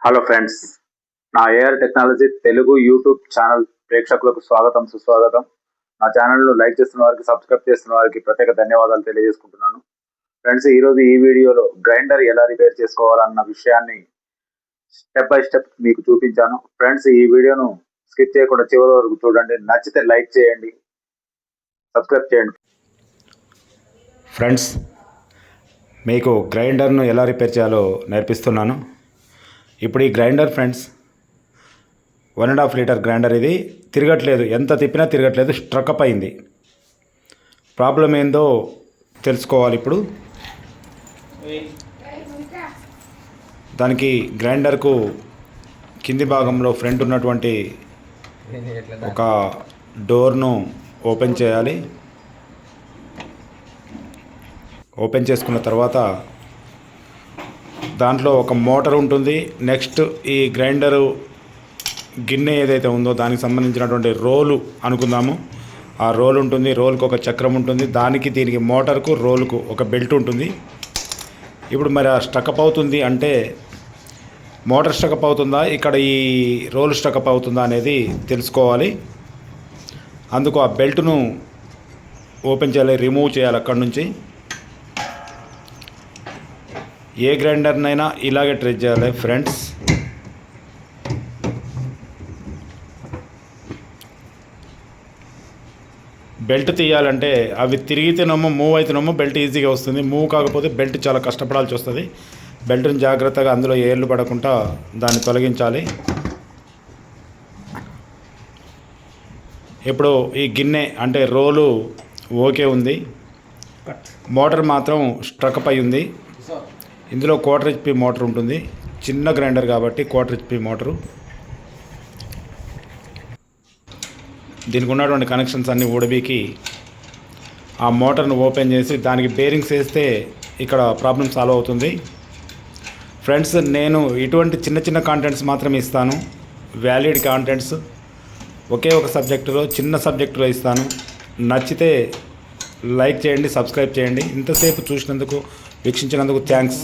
Hello friends, నా AR technology Telugu YouTube channel ప్రేక్షకులకు స్వాగతం సుస్వాగతం. నా ఛానల్ను లైక్ చేస్తున్న వారికి, సబ్స్క్రైబ్ చేస్తున్న వారికి ప్రత్యేక ధన్యవాదాలు తెలియజేసుకుంటున్నాను. ఫ్రెండ్స్, ఈరోజు ఈ వీడియోలో గ్రైండర్ ఎలా రిపేర్ చేసుకోవాలన్న విషయాన్ని స్టెప్ బై స్టెప్ మీకు చూపించాను. ఫ్రెండ్స్, ఈ వీడియోను స్కిప్ చేయకుండా చివరి వరకు చూడండి. నచ్చితే లైక్ చేయండి, సబ్స్క్రైబ్ చేయండి. ఫ్రెండ్స్, మీకు గ్రైండర్ను ఎలా రిపేర్ చేయాలో నేర్పిస్తున్నాను. ఇప్పుడు ఈ గ్రైండర్ ఫ్రెండ్స్ 1.5 లీటర్ గ్రైండర్, ఇది తిరగట్లేదు, ఎంత తిప్పినా తిరగట్లేదు, స్ట్రక్అప్ అయింది. ప్రాబ్లం ఏందో తెలుసుకోవాలి. ఇప్పుడు దానికి గ్రైండర్కు కింది భాగంలో ఫ్రంట్ ఉన్నటువంటి ఒక డోర్ను ఓపెన్ చేయాలి. ఓపెన్ చేసుకున్న తర్వాత దాంట్లో ఒక మోటార్ ఉంటుంది. నెక్స్ట్ ఈ గ్రైండరు గిన్నె ఏదైతే ఉందో దానికి సంబంధించినటువంటి రోలు అనుకుందాము. ఆ రోల్ ఉంటుంది, రోల్కి ఒక చక్రం ఉంటుంది, దానికి దీనికి మోటార్కు రోలుకు ఒక బెల్ట్ ఉంటుంది. ఇప్పుడు మరి ఆ స్టక్అప్ అవుతుంది అంటే మోటార్ స్టక్అప్ అవుతుందా, ఇక్కడ ఈ రోల్ స్టక్అప్ అవుతుందా అనేది తెలుసుకోవాలి. అందుకు ఆ బెల్ట్ను ఓపెన్ చేయాలి, రిమూవ్ చేయాలి అక్కడి నుంచి. ఏ గ్రైండర్నైనా ఇలాగే ట్రై చేయాలి ఫ్రెండ్స్. బెల్ట్ తీయాలంటే అవి తిరిగితేనేమో మూవ్ అయితేనేమో బెల్ట్ ఈజీగా వస్తుంది, మూవ్ కాకపోతే బెల్ట్ చాలా కష్టపడాల్సి వస్తుంది. బెల్ట్ని జాగ్రత్తగా అందులో ఏర్లు పడకుండా దాన్ని తొలగించాలి. ఇప్పుడు ఈ గిన్నె అంటే రోలు ఓకే ఉంది, మోటార్ మాత్రం స్ట్రక్అప్ అయి ఉంది. ఇందులో 1/4 HP మోటార్ ఉంటుంది, చిన్న గ్రైండర్ కాబట్టి 1/4 HP మోటరు. దీనికి ఉన్నటువంటి కనెక్షన్స్ అన్నీ ఊడబీకి ఆ మోటార్ను ఓపెన్ చేసి దానికి బేరింగ్స్ వేస్తే ఇక్కడ ప్రాబ్లం సాల్వ్ అవుతుంది. ఫ్రెండ్స్, నేను ఇటువంటి చిన్న చిన్న కాంటెంట్స్ మాత్రమే ఇస్తాను, వ్యాలిడ్ కాంటెంట్స్. ఒకే ఒక సబ్జెక్టులో చిన్న సబ్జెక్టులో ఇస్తాను. నచ్చితే లైక్ చేయండి, సబ్స్క్రైబ్ చేయండి. ఇంతసేపు చూసినందుకు, వీక్షించినందుకు థ్యాంక్స్.